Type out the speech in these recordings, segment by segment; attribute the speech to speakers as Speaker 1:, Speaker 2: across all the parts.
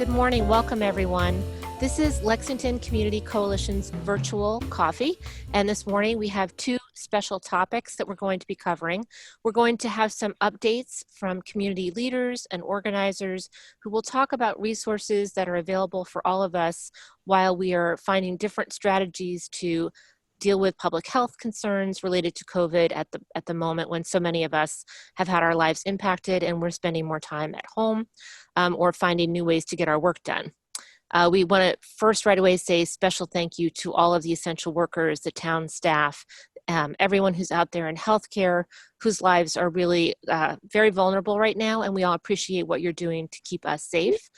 Speaker 1: Good morning. Welcome, everyone. This is Lexington Community Coalition's virtual coffee. And this morning we have two special topics that we're going to be covering. We're going to have some updates from community leaders and organizers who will talk about resources that are available for all of us while we are finding different strategies to deal with public health concerns related to COVID at the moment when so many of us have had our lives impacted and we're spending more time at home or finding new ways to get our work done. We want to first right away say special thank you to all of the essential workers, the town staff, everyone who's out there in healthcare, whose lives are really very vulnerable right now, and we all appreciate what you're doing to keep us safe.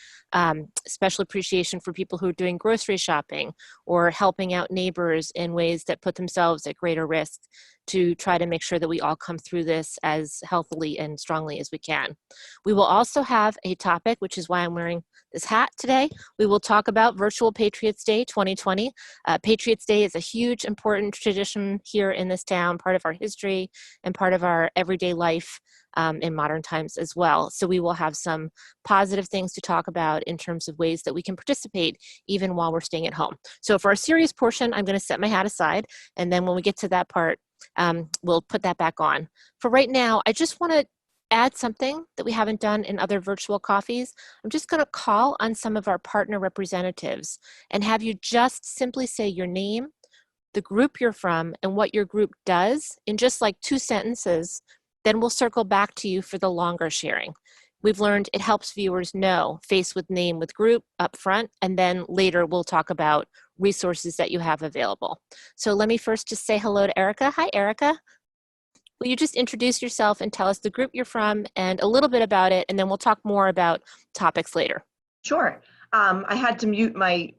Speaker 1: Special appreciation for people who are doing grocery shopping or helping out neighbors in ways that put themselves at greater risk to try to make sure that we all come through this as healthily and strongly as we can. We will also have a topic, which is why I'm wearing this hat today. We will talk about Virtual Patriots Day 2020. Patriots Day is a huge, important tradition here in this town, part of our history and part of our everyday life in modern times as well. So we will have some positive things to talk about in terms of ways that we can participate even while we're staying at home. So for our serious portion, I'm going to set my hat aside, and then when we get to that part, we'll put that back on. For right now, I just want to add something that we haven't done in other virtual coffees. I'm just going to call on some of our partner representatives and have you just simply say your name, the group you're from, and what your group does in just like 2 sentences. Then we'll circle back to you for the longer sharing. We've learned it helps viewers know face with name with group up front, and then later we'll talk about resources that you have available. So let me first just say hello to Erica. Hi, Erica. Will you just introduce yourself and tell us the group you're from and a little bit about it, and then we'll talk more about topics later.
Speaker 2: Sure. I had to mute my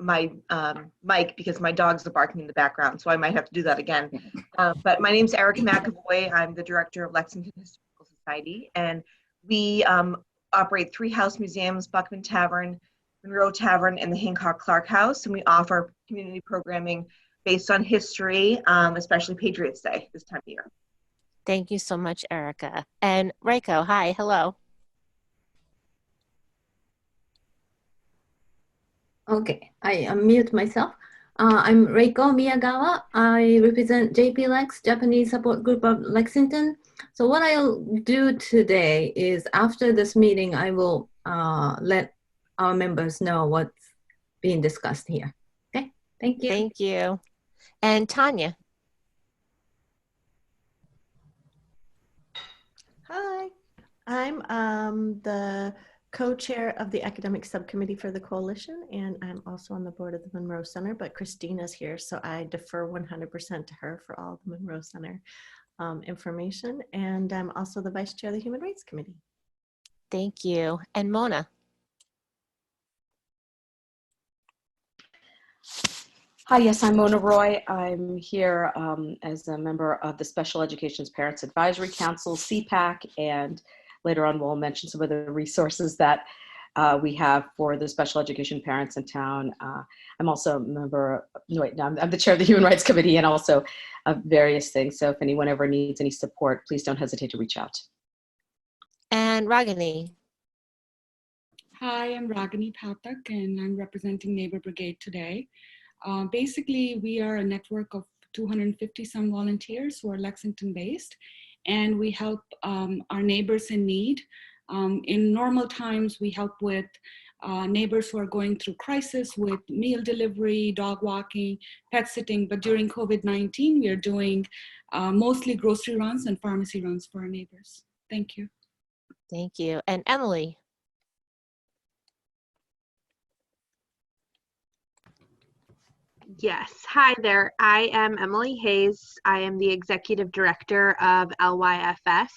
Speaker 2: mic because my dogs are barking in the background, so I might have to do that again. But my name's Erica Mcavoy. I'm the director of Lexington Historical Society, and we operate 3 house museums, Buckman Tavern, Monroe Tavern, and the Hancock Clark House, and we offer community programming based on history, especially Patriots Day this time of year.
Speaker 1: Thank you so much, Erica. And Reiko, hi, hello.
Speaker 3: Okay, I unmute myself. I'm Reiko Miyagawa. I represent JP Lex, Japanese Support Group of Lexington. So what I'll do today is after this meeting, I will let our members know what's being discussed here. Okay, thank you.
Speaker 1: Thank you. And Tanya.
Speaker 4: Hi, I'm the co-chair of the academic subcommittee for the coalition, and I'm also on the board of the Monroe Center, but Christina's here, so I defer 100% to her for all the Monroe Center information, and I'm also the vice chair of the Human Rights Committee.
Speaker 1: Thank you. And Mona.
Speaker 5: Hi, yes, I'm Mona Roy. I'm here as a member of the Special Education's Parents Advisory Council, CPAC, and later on we'll mention some of the resources that we have for the special education parents in town. I'm also a member, I'm the chair of the Human Rights Committee and also of various things. So if anyone ever needs any support, please don't hesitate to reach out.
Speaker 1: And Ragini.
Speaker 6: Hi, I'm Ragini Pathak, and I'm representing Neighbor Brigade today. Basically, we are a network of 250 some volunteers who are Lexington based, and we help our neighbors in need. In normal times, we help with neighbors who are going through crisis with meal delivery, dog walking, pet sitting, but during COVID-19, we are doing mostly grocery runs and pharmacy runs for our neighbors. Thank you.
Speaker 1: Thank you. And Emily.
Speaker 7: Yes, hi there. I am Emily Hayes. I am the executive director of LYFS,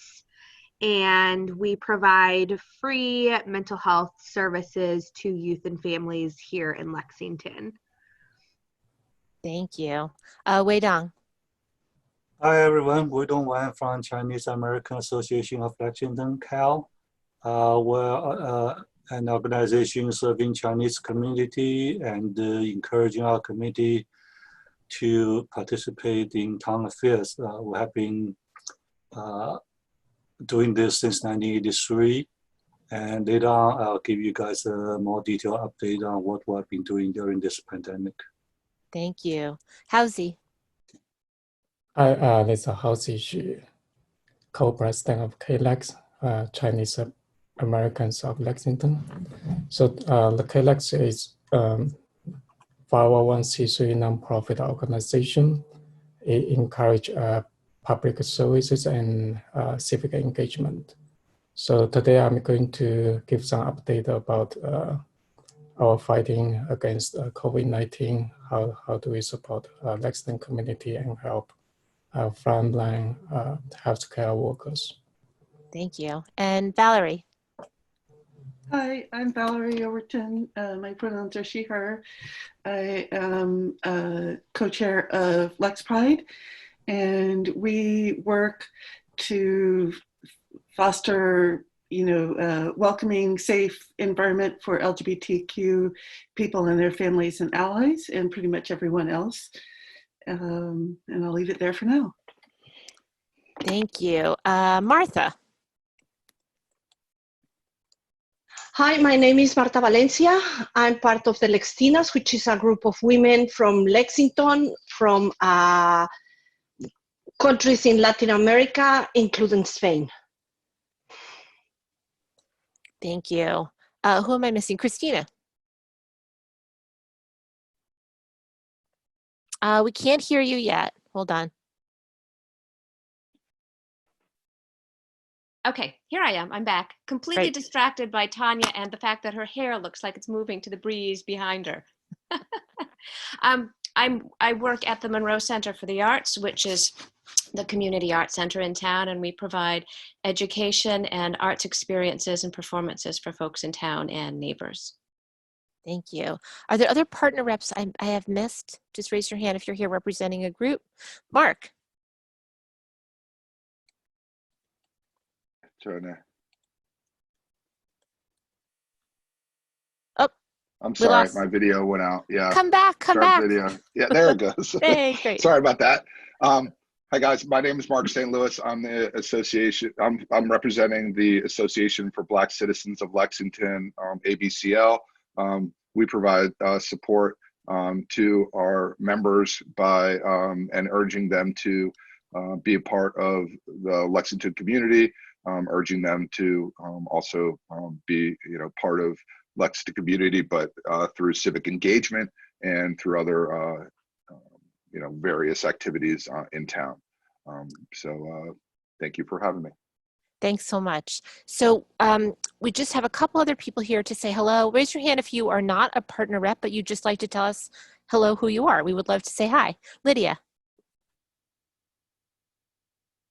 Speaker 7: and we provide free mental health services to youth and families here in Lexington.
Speaker 1: Thank you. Wei Dong.
Speaker 8: Hi everyone, Wei Dong Wan from Chinese American Association of Lexington, CAL. We're an organization serving Chinese community and encouraging our community to participate in town affairs. We have been doing this since 1983, And later on, I'll give you guys a more detailed update on what we've been doing during this pandemic.
Speaker 1: Thank you. Howsy?
Speaker 9: Hi, this is Howsy Xu, co-president of KLEX, Chinese Americans of Lexington. So the KLEX is 501c3 nonprofit organization. It encourages public services and civic engagement. So today I'm going to give some update about our fighting against COVID-19. How do we support Lexington community and help frontline healthcare workers?
Speaker 1: Thank you. And Valerie?
Speaker 10: Hi, I'm Valerie Overton. My pronouns are she, her. I am co-chair of Lex Pride, and we work to foster, welcoming, safe environment for LGBTQ people and their families and allies, and pretty much everyone else. And I'll leave it there for now.
Speaker 1: Thank you. Martha?
Speaker 11: Hi, my name is Marta Valencia. I'm part of the Lextinas, which is a group of women from Lexington, from countries in Latin America, including Spain.
Speaker 1: Thank you. Who am I missing? Christina? We can't hear you yet. Hold on.
Speaker 12: Okay, here I am. I'm back. Completely
Speaker 1: Great.
Speaker 12: distracted by Tanya and the fact that her hair looks like it's moving to the breeze behind her. I work at the Monroe Center for the Arts, which is the community arts center in town, and we provide education and arts experiences and performances for folks in town and neighbors.
Speaker 1: Thank you. Are there other partner reps I have missed? Just raise your hand if you're here representing a group. Mark? Oh,
Speaker 13: I'm sorry,
Speaker 1: lost.
Speaker 13: my video went out. Yeah.
Speaker 1: Come back.
Speaker 13: Video. Yeah, there it goes.
Speaker 1: Hey, great.
Speaker 13: Sorry about that. Hi guys, my name is Mark St. Louis. I'm the association. I'm representing the Association for Black Citizens of Lexington, ABCL. We provide support to our members by and urging them to be a part of the Lexington community. Urging them to also be, part of Lexington community, but through civic engagement and through other, various activities in town. So thank you for having me.
Speaker 1: Thanks so much. So we just have a couple other people here to say hello. Raise your hand if you are not a partner rep, but you'd just like to tell us hello, who you are. We would love to say hi. Lydia.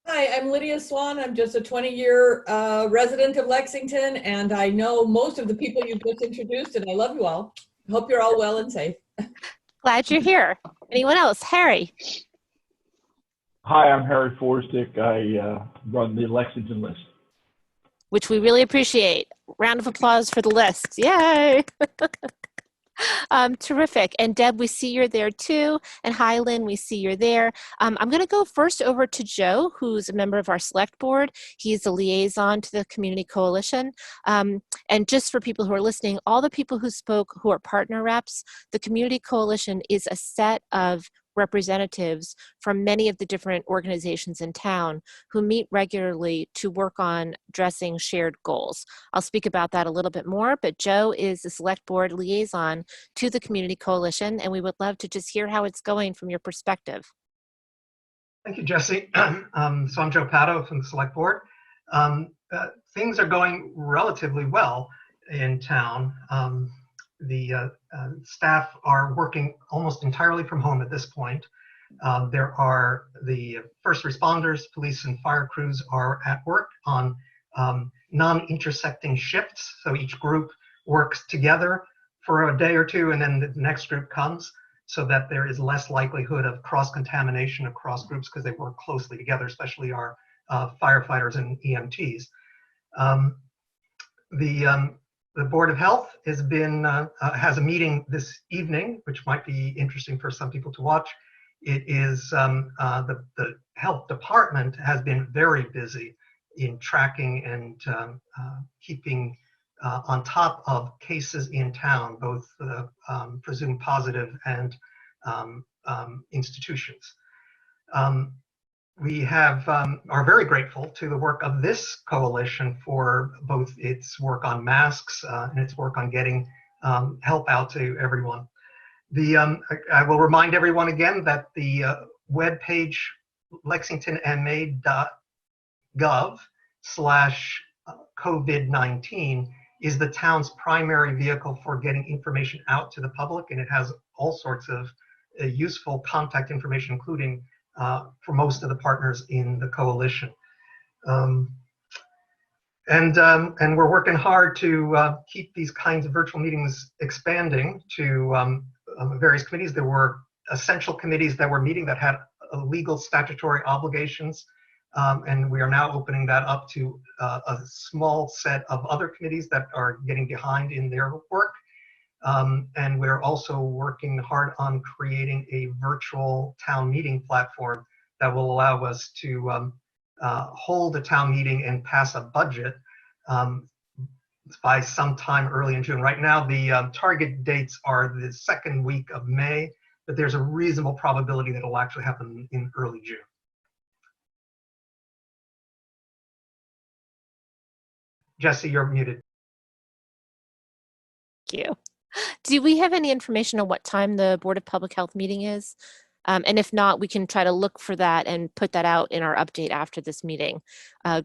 Speaker 14: Hi, I'm Lydia Swann. I'm just a 20-year resident of Lexington, and I know most of the people you've just introduced, and I love you all. I hope you're all well and safe.
Speaker 1: Glad you're here. Anyone else? Harry.
Speaker 15: Hi, I'm Harry Forstick. I run the Lexington list.
Speaker 1: Which we really appreciate. Round of applause for the list. Yay! Terrific. And Deb, we see you're there too. And hi, Lynn, we see you're there. I'm going to go first over to Joe, who's a member of our select board. He's a liaison to the Community Coalition. And just for people who are listening, all the people who spoke who are partner reps, the Community Coalition is a set of representatives from many of the different organizations in town who meet regularly to work on addressing shared goals. I'll speak about that a little bit more, but Joe is the select board liaison to the Community Coalition, and we would love to just hear how it's going from your perspective.
Speaker 16: Thank you, Jessie. So I'm Joe Pato from the select board. Things are going relatively well in town. The staff are working almost entirely from home at this point. There are the first responders, police and fire crews are at work on non-intersecting shifts. So each group works together for a day or two and then the next group comes, so that there is less likelihood of cross-contamination across groups because they work closely together, especially our firefighters and EMTs. The Board of Health has a meeting this evening, which might be interesting for some people to watch. It is the health department has been very busy in tracking and keeping on top of cases in town, both presumed positive and institutions. We are very grateful to the work of this coalition for both its work on masks and its work on getting help out to everyone. I will remind everyone again that the webpage lexingtonma.gov/COVID-19 is the town's primary vehicle for getting information out to the public, and it has all sorts of useful contact information, including for most of the partners in the coalition. And we're working hard to keep these kinds of virtual meetings expanding to various committees. There were essential committees that were meeting that had legal statutory obligations, and we are now opening that up to a small set of other committees that are getting behind in their work. And we're also working hard on creating a virtual town meeting platform that will allow us to hold a town meeting and pass a budget by sometime early in June. Right now, the target dates are the second week of May, but there's a reasonable probability that it'll actually happen in early June. Jessie, you're muted.
Speaker 1: Thank you. Do we have any information on what time the Board of Public Health meeting is? And if not, we can try to look for that and put that out in our update after this meeting.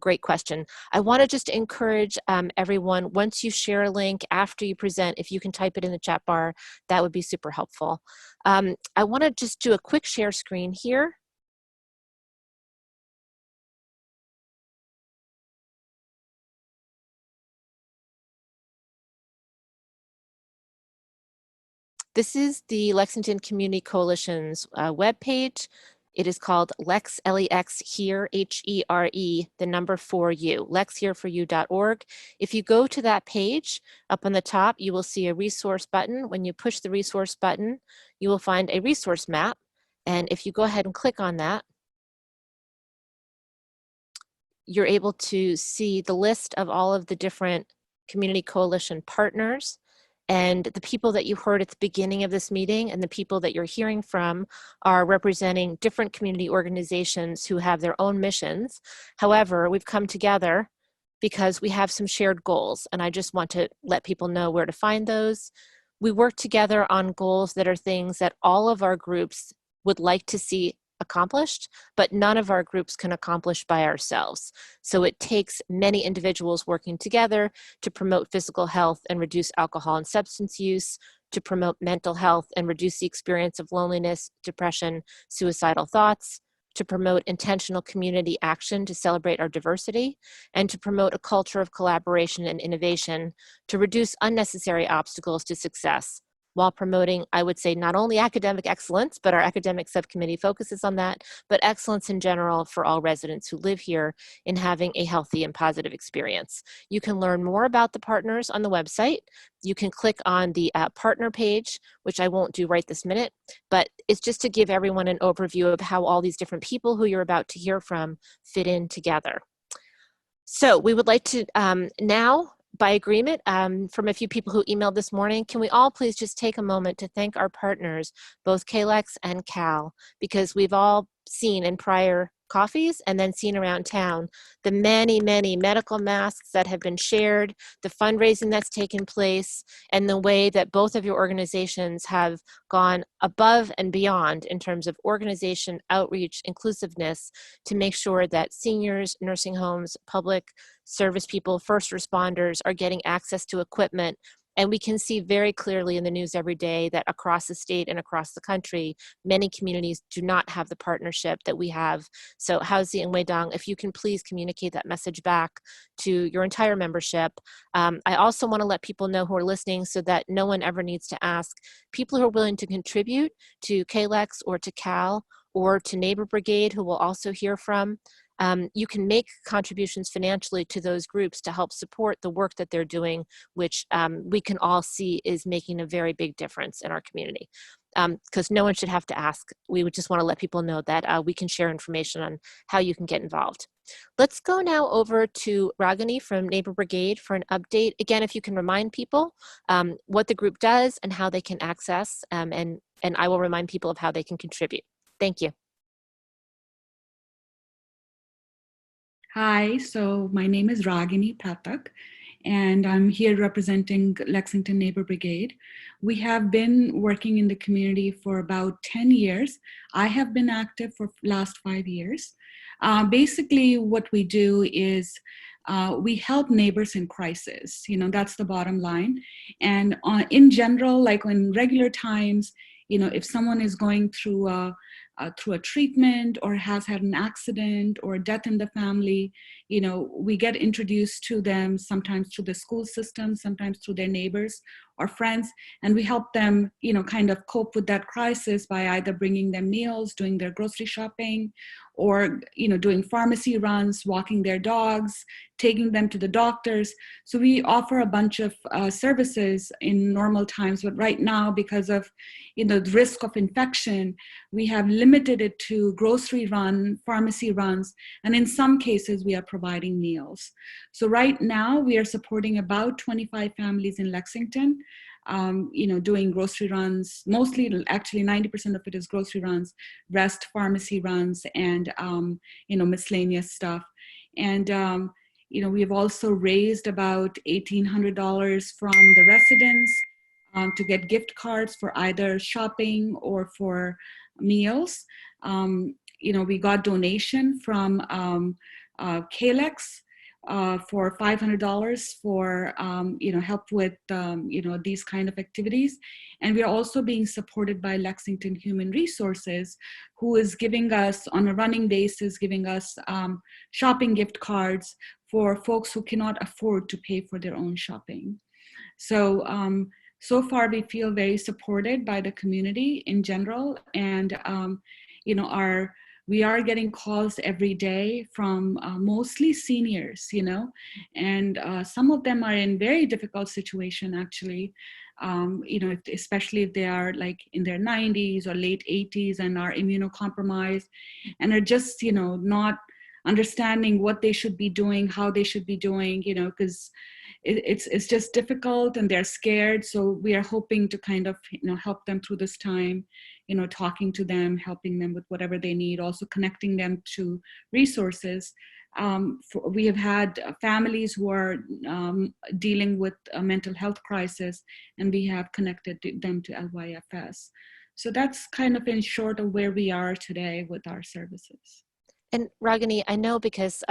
Speaker 1: Great question. I want to just encourage everyone, once you share a link after you present, if you can type it in the chat bar, that would be super helpful. I want to just do a quick share screen here. This is the Lexington Community Coalition's webpage. It is called Lex, L-E-X, here, H-E-R-E, the number 4U, lexhereforyou.org. If you go to that page, up on the top, you will see a resource button. When you push the resource button, you will find a resource map. And if you go ahead and click on that, you're able to see the list of all of the different community coalition partners. And the people that you heard at the beginning of this meeting and the people that you're hearing from are representing different community organizations who have their own missions. However, we've come together because we have some shared goals, and I just want to let people know where to find those. We work together on goals that are things that all of our groups would like to see accomplished, but none of our groups can accomplish by ourselves. So it takes many individuals working together to promote physical health and reduce alcohol and substance use, to promote mental health and reduce the experience of loneliness, depression, suicidal thoughts, to promote intentional community action to celebrate our diversity, and to promote a culture of collaboration and innovation to reduce unnecessary obstacles to success, while promoting, I would say, not only academic excellence, but our academic subcommittee focuses on that, but excellence in general for all residents who live here in having a healthy and positive experience. You can learn more about the partners on the website. You can click on the partner page, which I won't do right this minute, but it's just to give everyone an overview of how all these different people who you're about to hear from fit in together. So we would like to now, by agreement from a few people who emailed this morning, can we all please just take a moment to thank our partners, both KLEX and CAL, because we've all seen in prior coffees and then seen around town the many, many medical masks that have been shared, the fundraising that's taken place, and the way that both of your organizations have gone above and beyond in terms of organization, outreach, inclusiveness to make sure that seniors, nursing homes, public service people, first responders are getting access to equipment. And we can see very clearly in the news every day that across the state and across the country, many communities do not have the partnership that we have. So Hauzi and Weidong, if you can please communicate that message back to your entire membership. I also want to let people know who are listening so that no one ever needs to ask. People who are willing to contribute to KLEX or to CAL or to Neighbor Brigade, who we'll also hear from, you can make contributions financially to those groups to help support the work that they're doing, which we can all see is making a very big difference in our community. Because no one should have to ask. We would just want to let people know that we can share information on how you can get involved. Let's go now over to Ragini from Neighbor Brigade for an update. Again, if you can remind people what the group does and how they can access, and I will remind people of how they can contribute. Thank you.
Speaker 6: Hi, so my name is Ragini Patak, and I'm here representing Lexington Neighbor Brigade. We have been working in the community for about 10 years. I have been active for last 5 years. Basically, what we do is we help neighbors in crisis. You know, that's the bottom line. And in general, like in regular times, you know, if someone is going through a treatment or has had an accident or a death in the family, you know, we get introduced to them sometimes through the school system, sometimes through their neighbors or friends, and we help them, you know, kind of cope with that crisis by either bringing them meals, doing their grocery shopping, or, you know, doing pharmacy runs, walking their dogs, taking them to the doctors. So we offer a bunch of services in normal times, but right now, because of, you know, the risk of infection, we have limited it to grocery run, pharmacy runs, and in some cases we are providing meals. So right now we are supporting about 25 families in Lexington, you know, doing grocery runs, mostly, actually 90% of it is grocery runs, rest pharmacy runs, and, you know, miscellaneous stuff. And, you know, we've also raised about $1,800 from the residents to get gift cards for either shopping or for meals. You know, we got donation from KLEX for $500 for, you know, help with, you know, these kind of activities. And we are also being supported by Lexington Human Resources, who is giving us, on a running basis, giving us shopping gift cards for folks who cannot afford to pay for their own shopping. So, so far we feel very supported by the community in general. And, you know, we are getting calls every day from mostly seniors, you know, and some of them are in very difficult situation, actually, you know, especially if they are like in their 90s or late 80s and are immunocompromised and are just, you know, not understanding what they should be doing, how they should be doing, you know, because it's just difficult and they're scared. So we are hoping to kind of, you know, help them through this time, you know, talking to them, helping them with whatever they need, also connecting them to resources. We have had families who are dealing with a mental health crisis, and we have connected them to LYFS. So that's kind of in short of where we are today with our services.
Speaker 1: And Ragini, I know because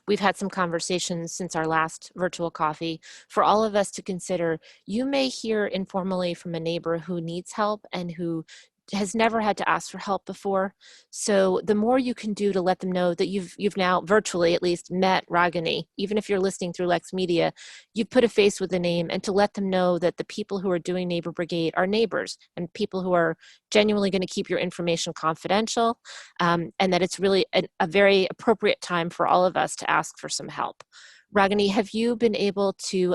Speaker 1: we've had some conversations since our last virtual coffee, for all of us to consider, you may hear informally from a neighbor who needs help and who has never had to ask for help before. So the more you can do to let them know that you've now virtually at least met Ragini, even if you're listening through LexMedia, you've put a face with a name, and to let them know that the people who are doing Neighbor Brigade are neighbors and people who are genuinely going to keep your information confidential, and that it's really a very appropriate time for all of us to ask for some help. Ragini, have you been able to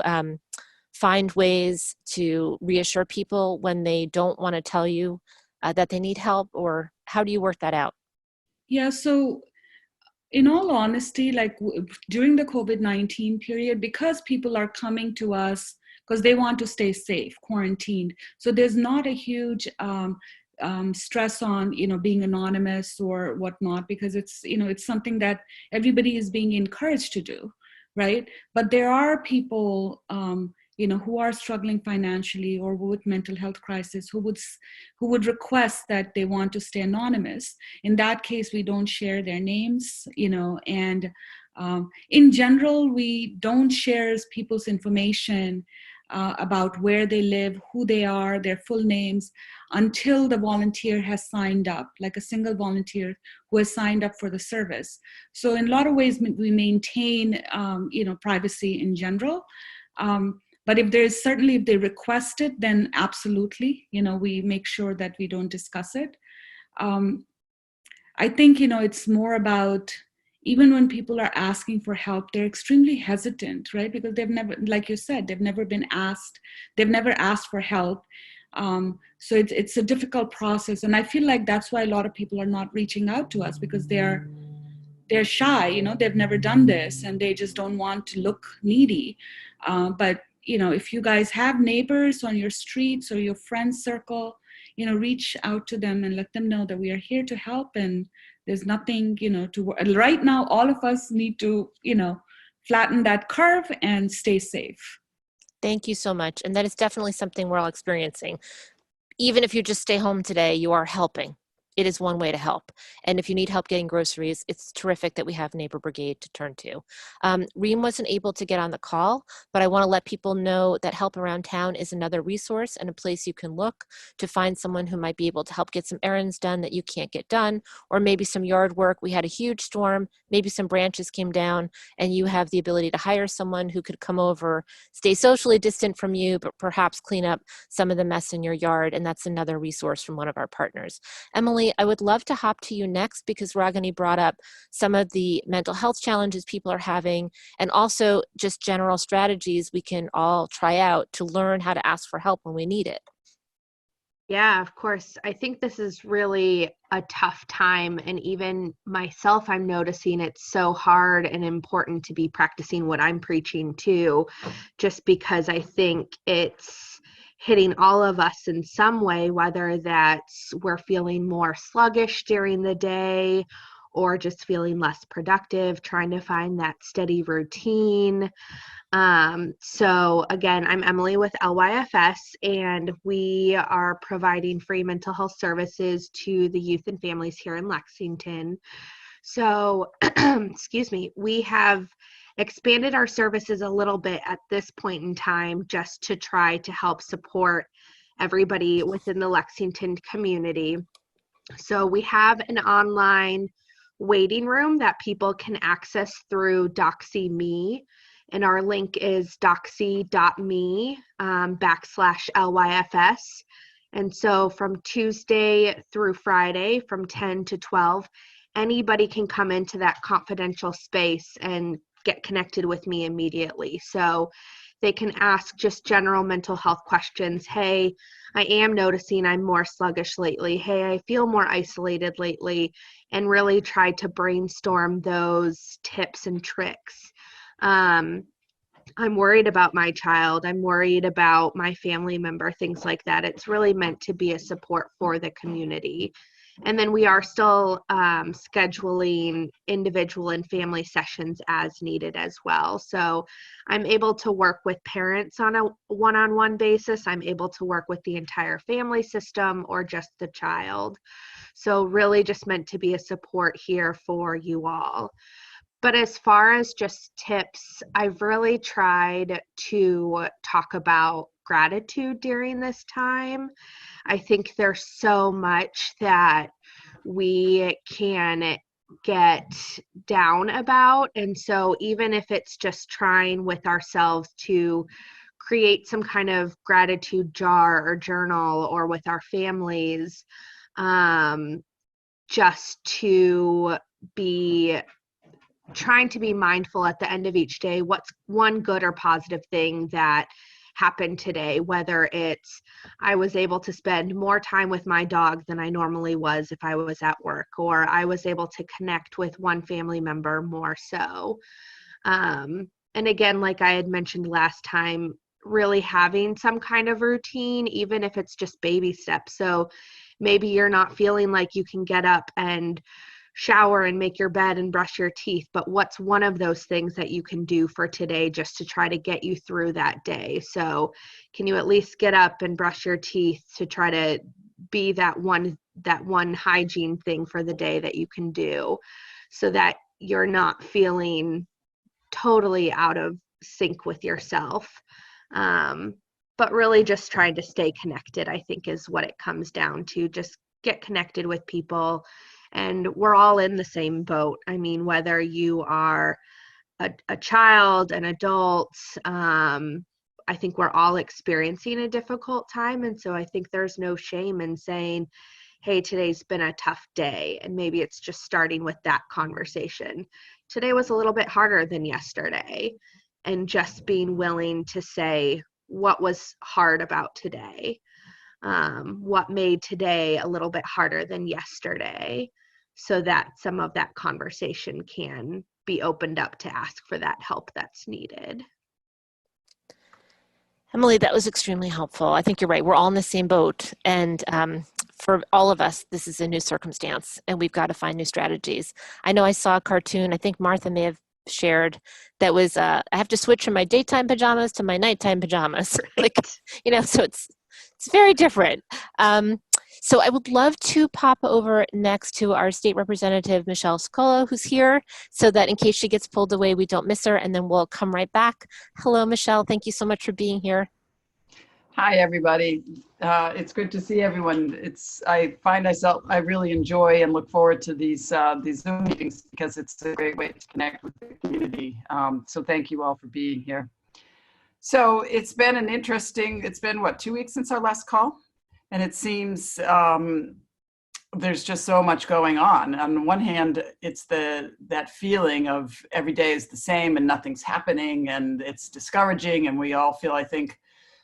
Speaker 1: find ways to reassure people when they don't want to tell you that they need help, or how do you work that out?
Speaker 6: Yeah, so in all honesty, like during the COVID-19 period, because people are coming to us because they want to stay safe, quarantined, so there's not a huge stress on, you know, being anonymous or whatnot, because it's, you know, it's something that everybody is being encouraged to do, right? But there are people, you know, who are struggling financially or with mental health crisis, who would request that they want to stay anonymous. In that case, we don't share their names, you know, and in general, we don't share people's information about where they live, who they are, their full names, until the volunteer has signed up, like a single volunteer who has signed up for the service. So in a lot of ways, we maintain, you know, privacy in general. But if they request it, then absolutely, you know, we make sure that we don't discuss it. I think, you know, it's more about, even when people are asking for help, they're extremely hesitant, right? Because they've never, like you said, they've never asked for help. So it's a difficult process. And I feel like that's why a lot of people are not reaching out to us, because they're they're shy, you know, they've never done this and they just don't want to look needy. But, you know, if you guys have neighbors on your streets or your friend circle, you know, reach out to them and let them know that we are here to help, and there's nothing, you know, right now, all of us need to, you know, flatten that curve and stay safe.
Speaker 1: Thank you so much. And that is definitely something we're all experiencing. Even if you just stay home today, you are helping. It is one way to help. And if you need help getting groceries, it's terrific that we have Neighbor Brigade to turn to. Reem wasn't able to get on the call, but I want to let people know that Help Around Town is another resource and a place you can look to find someone who might be able to help get some errands done that you can't get done, or maybe some yard work. We had a huge storm, maybe some branches came down, and you have the ability to hire someone who could come over, stay socially distant from you, but perhaps clean up some of the mess in your yard. And that's another resource from one of our partners. Emily, I would love to hop to you next because Ragini brought up some of the mental health challenges people are having, and also just general strategies we can all try out to learn how to ask for help when we need it.
Speaker 7: Yeah, of course. I think this is really a tough time. And even myself, I'm noticing it's so hard and important to be practicing what I'm preaching too, just because I think it's hitting all of us in some way, whether that's we're feeling more sluggish during the day or just feeling less productive, trying to find that steady routine. So again, I'm Emily with LYFS, and we are providing free mental health services to the youth and families here in Lexington. So, excuse me, we have expanded our services a little bit at this point in time just to try to help support everybody within the Lexington community. So we have an online waiting room that people can access through DoxyMe. And our link is doxy.me /LYFS. And so from Tuesday through Friday from 10 to 12, anybody can come into that confidential space and get connected with me immediately. So they can ask just general mental health questions. Hey, I am noticing I'm more sluggish lately. Hey, I feel more isolated lately, and really try to brainstorm those tips and tricks. I'm worried about my child. I'm worried about my family member, things like that. It's really meant to be a support for the community. And then we are still scheduling individual and family sessions as needed as well. So I'm able to work with parents on a one-on-one basis. I'm able to work with the entire family system or just the child. So really just meant to be a support here for you all. But as far as just tips, I've really tried to talk about gratitude during this time. I think there's so much that we can get down about. And so even if it's just trying with ourselves to create some kind of gratitude jar or journal, or with our families, just to be trying to be mindful at the end of each day, what's one good or positive thing that happened today, whether it's I was able to spend more time with my dog than I normally was if I was at work, or I was able to connect with one family member more so. And again, like I had mentioned last time, really having some kind of routine, even if it's just baby steps. So maybe you're not feeling like you can get up and shower and make your bed and brush your teeth, but what's one of those things that you can do for today just to try to get you through that day? So can you at least get up and brush your teeth to try to be that one hygiene thing for the day that you can do, so that you're not feeling totally out of sync with yourself? But really just trying to stay connected, I think, is what it comes down to. Just get connected with people. And we're all in the same boat. I mean, whether you are a child, an adult, I think we're all experiencing a difficult time. And so I think there's no shame in saying, hey, today's been a tough day. And maybe it's just starting with that conversation. Today was a little bit harder than yesterday. And just being willing to say what was hard about today. What made today a little bit harder than yesterday. so that some of that conversation can be opened up to ask for that help that's needed.
Speaker 1: Emily, that was extremely helpful. I think you're right. We're all in the same boat. And for all of us, this is a new circumstance and we've got to find new strategies. I know I saw a cartoon, I think Martha may have shared, that was, I have to switch from my daytime pajamas to my nighttime pajamas. Like, you know, so it's very different. So I would love to pop over next to our state representative, Michelle Scola, who's here, so that in case she gets pulled away, we don't miss her, and then we'll come right back. Hello, Michelle. Thank you so much for being here.
Speaker 17: Hi, everybody. It's good to see everyone. I find myself, I really enjoy and look forward to these Zoom meetings because it's a great way to connect with the community. So thank you all for being here. So it's been an interesting, it's been what, 2 weeks since our last call? And it seems there's just so much going on. On one hand, it's that feeling of every day is the same and nothing's happening and it's discouraging, and we all feel, I think,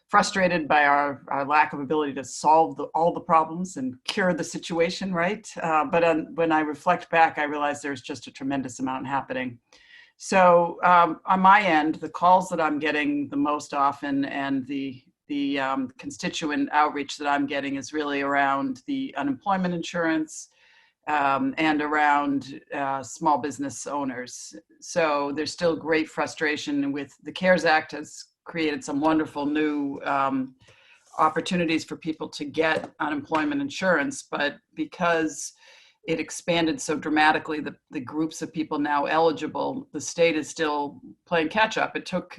Speaker 17: frustrated by our lack of ability to solve all the problems and cure the situation, right? But when I reflect back, I realize there's just a tremendous amount happening. So on my end, the calls that I'm getting the most often and the constituent outreach that I'm getting is really around the unemployment insurance and around small business owners. So there's still great frustration with the CARES Act has created some wonderful new opportunities for people to get unemployment insurance, but because it expanded so dramatically, the groups of people now eligible, the state is still playing catch up. It took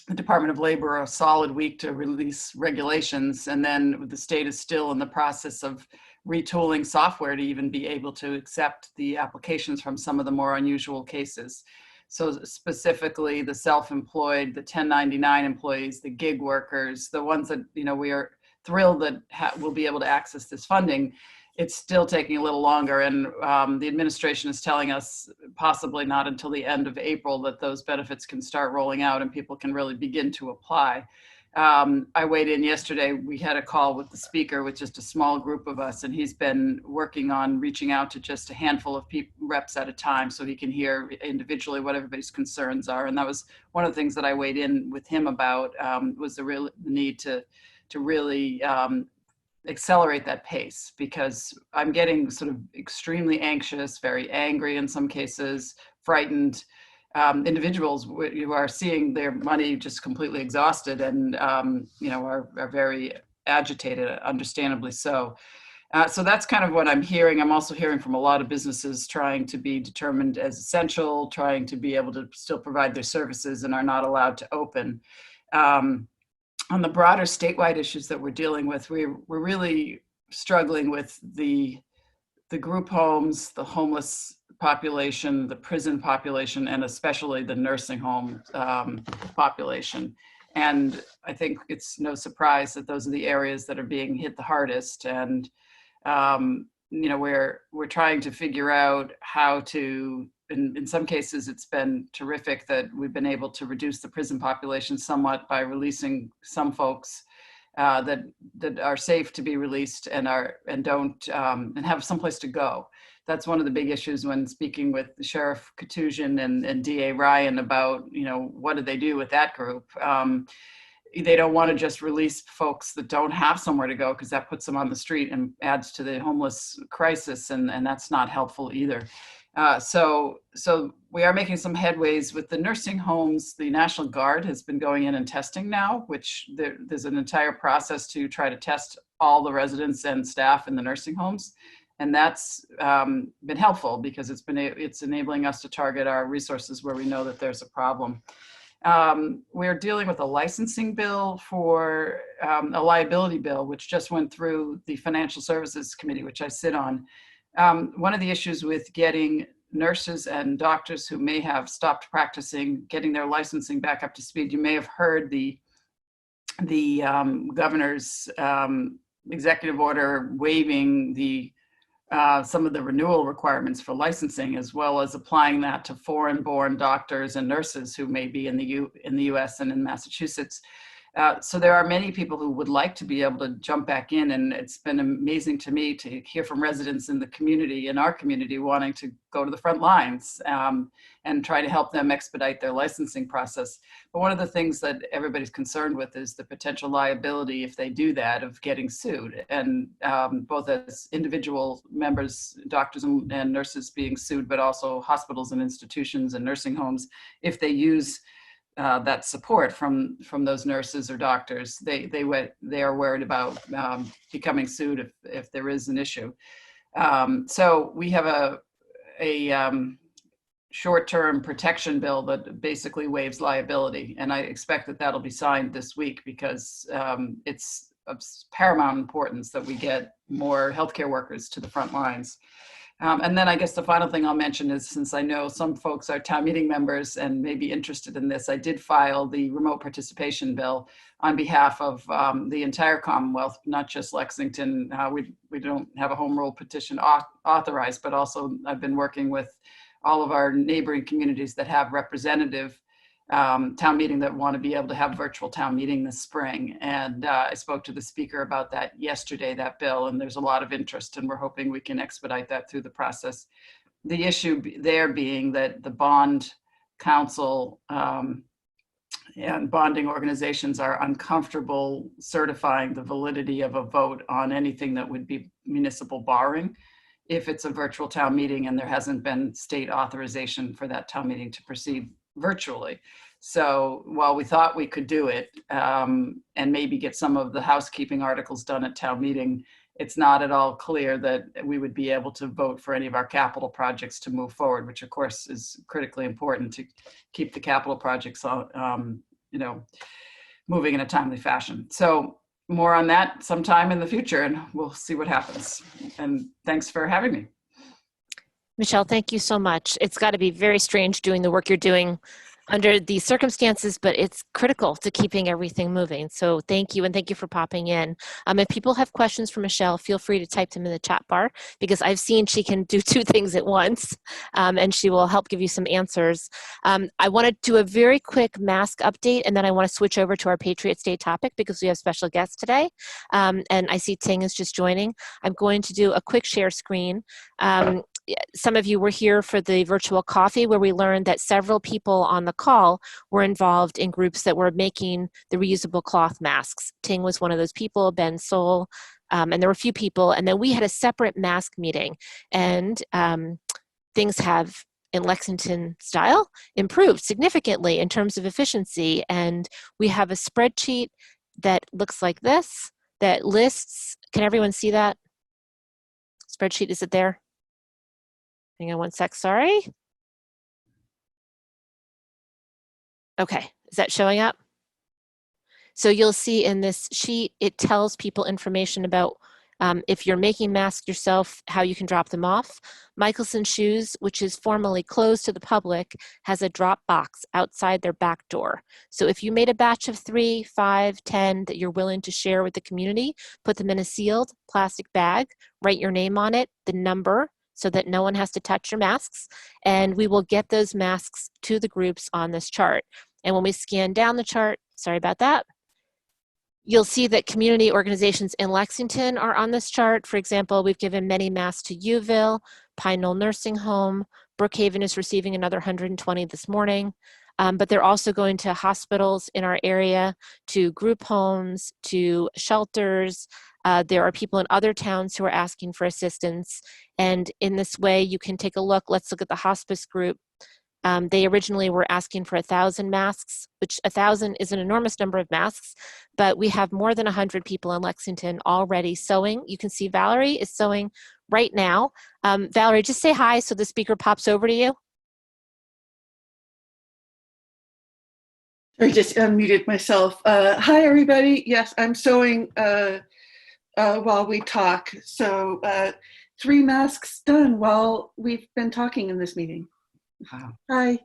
Speaker 17: the Department of Labor a solid week to release regulations, and then the state is still in the process of retooling software to even be able to accept the applications from some of the more unusual cases. So specifically the self-employed, the 1099 employees, the gig workers, the ones that, you know, we are thrilled that will be able to access this funding. It's still taking a little longer, and the administration is telling us possibly not until the end of April that those benefits can start rolling out and people can really begin to apply. I weighed in yesterday. We had a call with the speaker with just a small group of us, and he's been working on reaching out to just a handful of reps at a time so he can hear individually what everybody's concerns are. And that was one of the things that I weighed in with him about, was the real need to really accelerate that pace, because I'm getting sort of extremely anxious, very angry in some cases, frightened individuals who are seeing their money just completely exhausted and you know, are very agitated, understandably so. So that's kind of what I'm hearing. I'm also hearing from a lot of businesses trying to be determined as essential, trying to be able to still provide their services and are not allowed to open. On the broader statewide issues that we're dealing with, we're really struggling with the group homes, the homeless population, the prison population, and especially the nursing home population. And I think it's no surprise that those are the areas that are being hit the hardest. And you know, we're trying to figure out how to. In some cases, it's been terrific that we've been able to reduce the prison population somewhat by releasing some folks that are safe to be released and don't and have someplace to go. That's one of the big issues when speaking with Sheriff Katusian and DA Ryan about, you know, what do they do with that group? They don't want to just release folks that don't have somewhere to go, because that puts them on the street and adds to the homeless crisis, and that's not helpful either. So we are making some headways with the nursing homes. The National Guard has been going in and testing now, which there's an entire process to try to test all the residents and staff in the nursing homes. And that's been helpful because it's enabling us to target our resources where we know that there's a problem. We're dealing with a licensing bill for a liability bill, which just went through the Financial Services Committee, which I sit on. One of the issues with getting nurses and doctors who may have stopped practicing, getting their licensing back up to speed. You may have heard the governor's executive order waiving some of the renewal requirements for licensing, as well as applying that to foreign-born doctors and nurses who may be in the U.S. and in Massachusetts. So there are many people who would like to be able to jump back in, and it's been amazing to me to hear from residents in the community, in our community, wanting to go to the front lines and try to help them expedite their licensing process. But one of the things that everybody's concerned with is the potential liability, if they do that, of getting sued, and both as individual members, doctors and nurses being sued, but also hospitals and institutions and nursing homes, if they use that support from those nurses or doctors. They are worried about becoming sued if there is an issue. So we have a short-term protection bill that basically waives liability, and I expect that that'll be signed this week because it's of paramount importance that we get more healthcare workers to the front lines. And then I guess the final thing I'll mention is, since I know some folks are town meeting members and may be interested in this, I did file the remote participation bill on behalf of the entire Commonwealth, not just Lexington. We don't have a home rule petition authorized, but also I've been working with all of our neighboring communities that have representative town meeting that want to be able to have virtual town meeting this spring. And I spoke to the speaker about that yesterday, that bill, and there's a lot of interest, and we're hoping we can expedite that through the process. The issue there being that the bond council and bonding organizations are uncomfortable certifying the validity of a vote on anything that would be municipal borrowing if it's a virtual town meeting and there hasn't been state authorization for that town meeting to proceed virtually. So while we thought we could do it and maybe get some of the housekeeping articles done at town meeting, it's not at all clear that we would be able to vote for any of our capital projects to move forward, which of course is critically important to keep the capital projects moving in a timely fashion. So more on that sometime in the future, and we'll see what happens. And thanks for having me.
Speaker 1: Michelle, thank you so much. It's got to be very strange doing the work you're doing under these circumstances, but it's critical to keeping everything moving. So thank you, and thank you for popping in. If people have questions for Michelle, feel free to type them in the chat bar, because I've seen she can do two things at once, and she will help give you some answers. I want to do a very quick mask update, and then I want to switch over to our Patriots Day topic because we have special guests today. And I see Ting is just joining. I'm going to do a quick share screen. Some of you were here for the virtual coffee where we learned that several people on the call were involved in groups that were making the reusable cloth masks. Ting was one of those people, Ben Sol, and there were a few people. And then we had a separate mask meeting, and things have, in Lexington style, improved significantly in terms of efficiency. And we have a spreadsheet that looks like this, that lists, can everyone see that? Spreadsheet, is it there? Hang on one sec, sorry. Okay, is that showing up? So you'll see in this sheet, it tells people information about if you're making masks yourself, how you can drop them off. Michelson Shoes, which is formally closed to the public, has a drop box outside their back door. So if you made a batch of 3, 5, 10 that you're willing to share with the community, put them in a sealed plastic bag, write your name on it, the number, so that no one has to touch your masks, and we will get those masks to the groups on this chart. And when we scan down the chart, sorry about that, you'll see that community organizations in Lexington are on this chart. For example, we've given many masks to Uville, Pine Knoll Nursing Home, Brookhaven is receiving another 120 this morning, but they're also going to hospitals in our area, to group homes, to shelters. There are people in other towns who are asking for assistance. And in this way, you can take a look. Let's look at the hospice group. They originally were asking for 1,000 masks, which 1,000 is an enormous number of masks, but we have more than 100 people in Lexington already sewing. You can see Valerie is sewing right now. Valerie, just say hi so the speaker pops over to you.
Speaker 10: I just unmuted myself. Hi, everybody. Yes, I'm sewing while we talk. So 3 masks done while we've been talking in this meeting.
Speaker 17: Wow.
Speaker 10: Hi.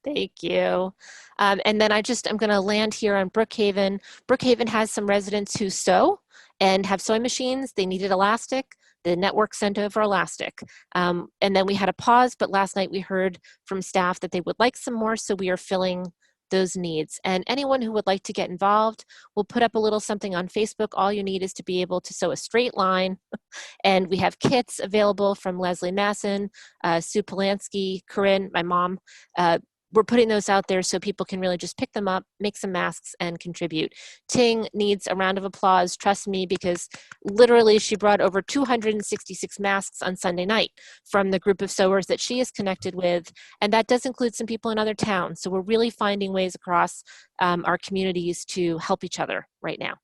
Speaker 1: Thank you. And then I'm going to land here on Brookhaven. Brookhaven has some residents who sew and have sewing machines. They needed elastic. The network sent over elastic. And then we had a pause, but last night we heard from staff that they would like some more, so we are filling those needs. And anyone who would like to get involved, we'll put up a little something on Facebook. All you need is to be able to sew a straight line. And we have kits available from Leslie Masson, Sue Polanski, Corinne, my mom. We're putting those out there so people can really just pick them up, make some masks, and contribute. Ting needs a round of applause, trust me, because literally she brought over 266 masks on Sunday night from the group of sewers that she is connected with, and that does include some people in other towns. So we're really finding ways across our communities to help each other right now.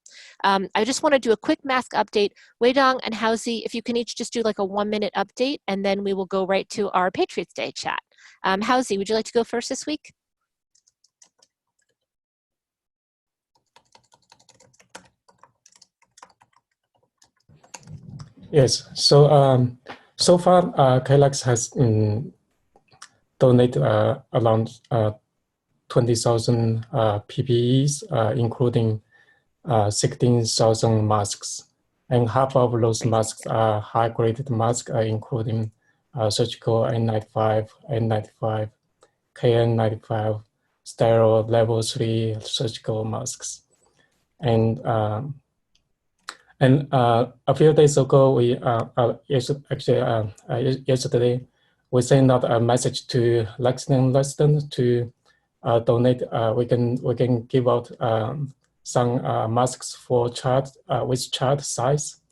Speaker 1: I just want to do a quick mask update. Weidong and Hausi, if you can each just do like a 1-minute update, and then we will go right to our Patriots Day chat. Hausi, would you like to go first this week?
Speaker 9: Yes. So so far, KLEX has donated around 20,000 PPEs, including 16,000 masks, and half of those masks are high-graded masks, including surgical N95, N95, KN95, sterile level 3 surgical masks. And a few days ago, we yesterday, we sent out a message to Lexington residents to donate. We can give out some masks for child with child size.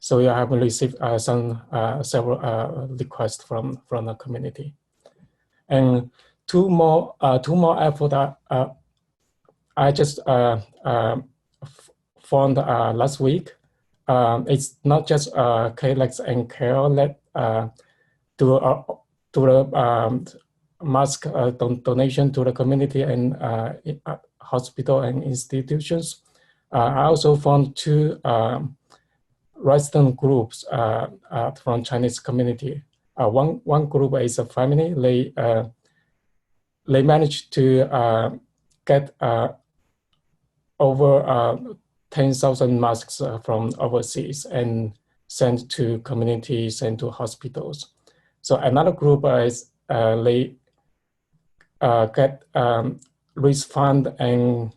Speaker 9: So we have received several requests from the community, and two more efforts. I just found last week. It's not just KLEX and CARE that do the mask donation to the community and hospital and institutions. I also found two resident groups from Chinese community. One group is a family. They managed to get over 10,000 masks from overseas and sent to communities and to hospitals. So another group is they get raise fund and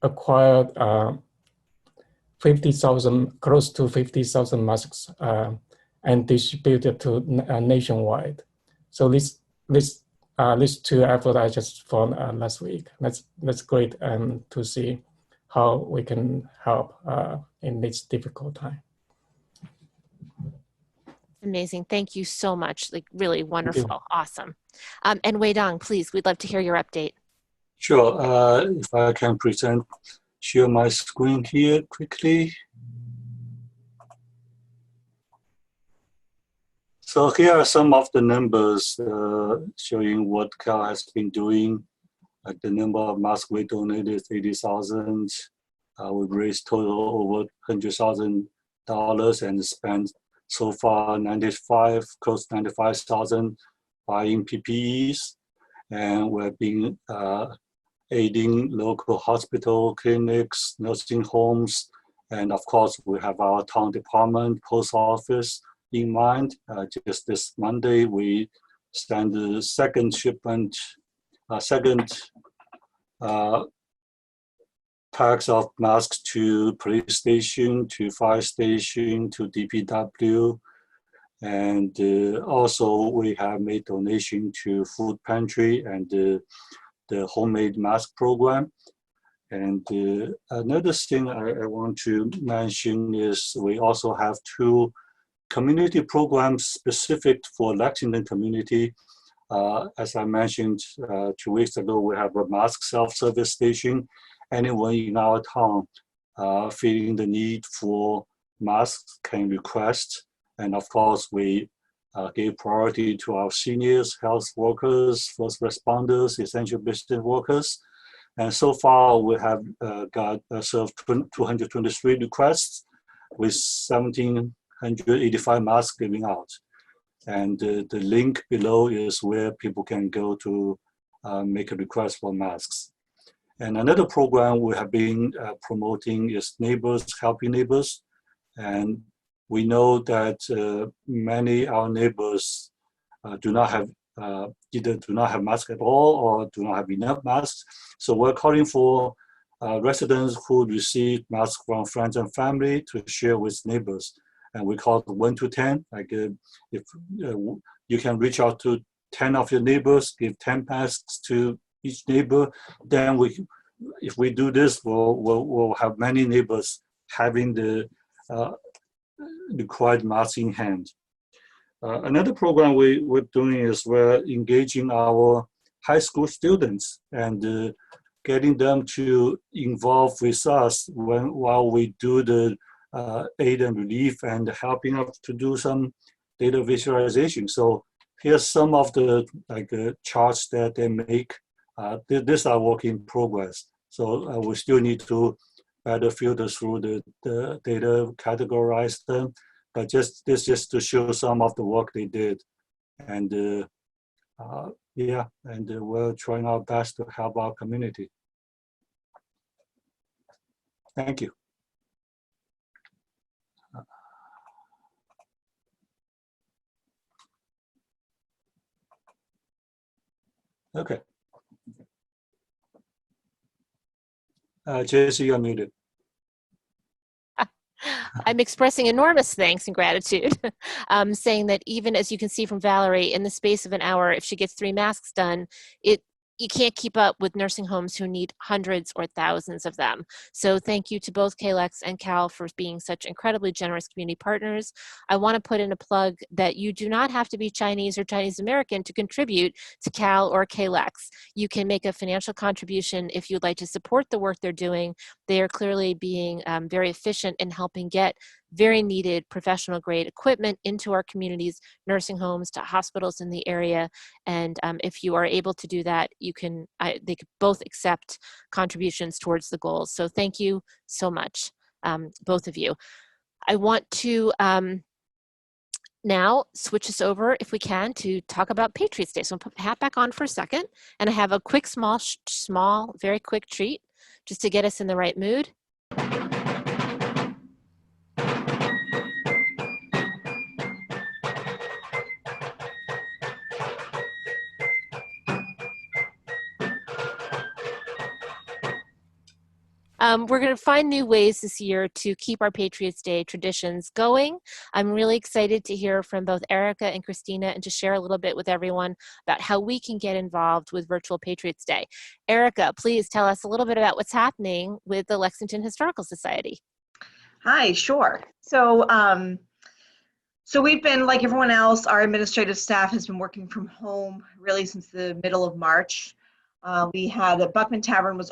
Speaker 9: acquired 50,000, close to 50,000 masks and distributed to nationwide. So these two efforts I just found last week. That's great to see how we can help in this difficult time.
Speaker 1: Amazing. Thank you so much. Like really wonderful. Awesome. And Weidong, please, we'd love to hear your update.
Speaker 8: Sure. If I can share my screen here quickly. So here are some of the numbers showing what CAL has been doing. The number of masks we donated is 80,000. We've raised total over $100,000 and spent so far close to 95,000 buying PPEs. And we've been aiding local hospital, clinics, nursing homes, and of course we have our town department, post office in mind. Just this Monday, we sent the second shipment, packs of masks to police station, to fire station, to DPW, and also we have made donation to food pantry and the homemade mask program. And another thing I want to mention is we also have two community programs specific for Lexington community. As I mentioned 2 weeks ago, we have a mask self-service station. Anyone in our town feeling the need for masks can request. And of course, we gave priority to our seniors, health workers, first responders, essential business workers. And so far, we have served 223 requests with 1,785 masks giving out. And the link below is where people can go to make a request for masks. And another program we have been promoting is Neighbors Helping Neighbors. And we know that many of our neighbors do not have either do not have masks at all or do not have enough masks. So we're calling for residents who receive masks from friends and family to share with neighbors. And we call it 1 to 10. Like if you can reach out to 10 of your neighbors, give 10 masks to each neighbor, then if we do this, we'll have many neighbors having the required masks in hand. Another program we're doing is we're engaging our high school students and getting them to involve with us while we do the aid and relief and helping us to do some data visualization. So here's some of the charts that they make. This are work in progress. So we still need to better filter through the data, categorize them. But just to show some of the work they did. And yeah, and we're trying our best to help our community. Thank you. Okay. Jessie, you're muted.
Speaker 1: I'm expressing enormous thanks and gratitude, saying that even as you can see from Valerie, in the space of an hour, if she gets 3 masks done, you can't keep up with nursing homes who need hundreds or thousands of them. So thank you to both KLEX and Cal for being such incredibly generous community partners. I want to put in a plug that you do not have to be Chinese or Chinese American to contribute to Cal or KLEX. You can make a financial contribution if you'd like to support the work they're doing. They are clearly being very efficient in helping get very needed professional grade equipment into our communities, nursing homes, to hospitals in the area. And if you are able to do that, they could both accept contributions towards the goals. So thank you so much, both of you. I want to now switch us over, if we can, to talk about Patriots Day. So I'll put the hat back on for a second, and I have a quick, small, very quick treat just to get us in the right mood. We're going to find new ways this year to keep our Patriots Day traditions going. I'm really excited to hear from both Erica and Christina and to share a little bit with everyone about how we can get involved with Virtual Patriots Day. Erica, please tell us a little bit about what's happening with the Lexington Historical Society.
Speaker 2: Hi, sure. So, so we've been, like everyone else, our administrative staff has been working from home really since the middle of March. We had a Buckman Tavern was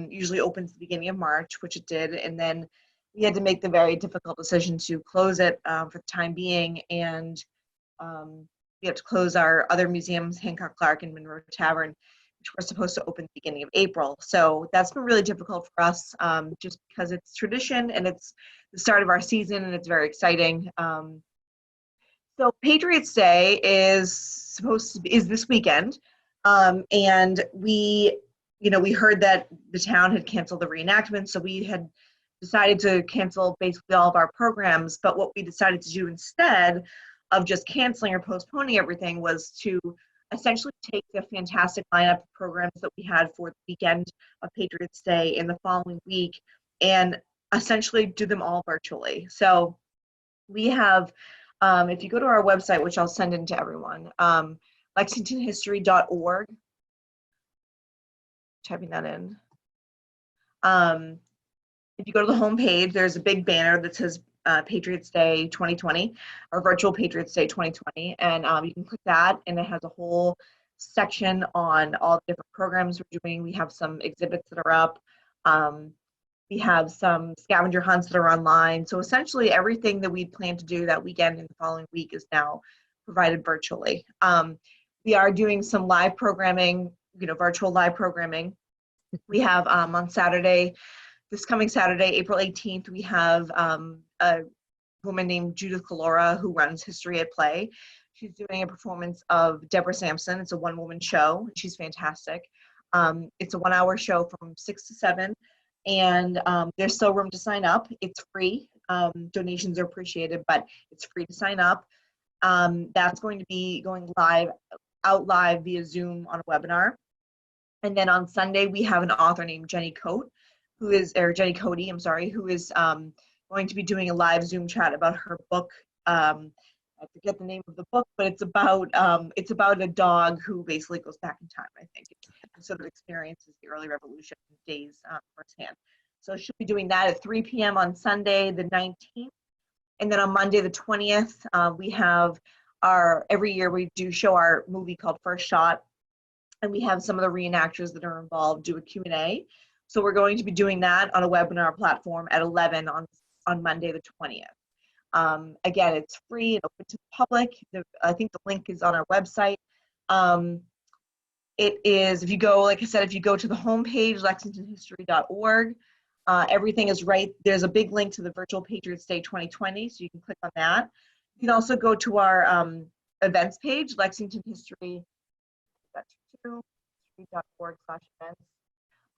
Speaker 2: usually open at the beginning of March, which it did, and then we had to make the very difficult decision to close it for the time being, and we had to close our other museums, Hancock Clark and Monroe Tavern, which were supposed to open at the beginning of April. So that's been really difficult for us, just because it's tradition and it's the start of our season and it's very exciting. So Patriots Day is this weekend. And we heard that the town had canceled the reenactment, so we had decided to cancel basically all of our programs. But what we decided to do instead of just canceling or postponing everything was to essentially take the fantastic lineup of programs that we had for the weekend of Patriots Day in the following week and essentially do them all virtually. So we have, if you go to our website, which I'll send in to everyone, LexingtonHistory.org, typing that in. If you go to the homepage, there's a big banner that says Patriots Day 2020, or Virtual Patriots Day 2020, and you can click that, and it has a whole section on all the different programs we're doing. We have some exhibits that are up. We have some scavenger hunts that are online. So essentially everything that we plan to do that weekend and the following week is now provided virtually. We are doing some live programming, virtual live programming. We have on Saturday, this coming Saturday, April 18th, we have a woman named Judith Calora who runs History at Play. She's doing a performance of Deborah Sampson. It's a one-woman show. She's fantastic. It's a 1-hour show from 6 to 7, and there's still room to sign up. It's free. Donations are appreciated, but it's free to sign up. That's going to be going live out live via Zoom on a webinar. And then on Sunday, we have an author named Jenny Cody, who is going to be doing a live Zoom chat about her book. I forget the name of the book, but it's about a dog who basically goes back in time, I think, and sort of experiences the early revolution days firsthand. So she'll be doing that at 3 p.m. on Sunday, the 19th. And then on Monday, the 20th, we have every year we do show our movie called First Shot, and we have some of the reenactors that are involved do a Q&A. So we're going to be doing that on a webinar platform at 11 on Monday, the 20th. Again, it's free and open to the public. I think the link is on our website. It is, if you go, like I said, if you go to the homepage, lexingtonhistory.org, everything is right. There's a big link to the virtual Patriots Day 2020, so you can click on that. You can also go to our events page, lexingtonhistory.org/events.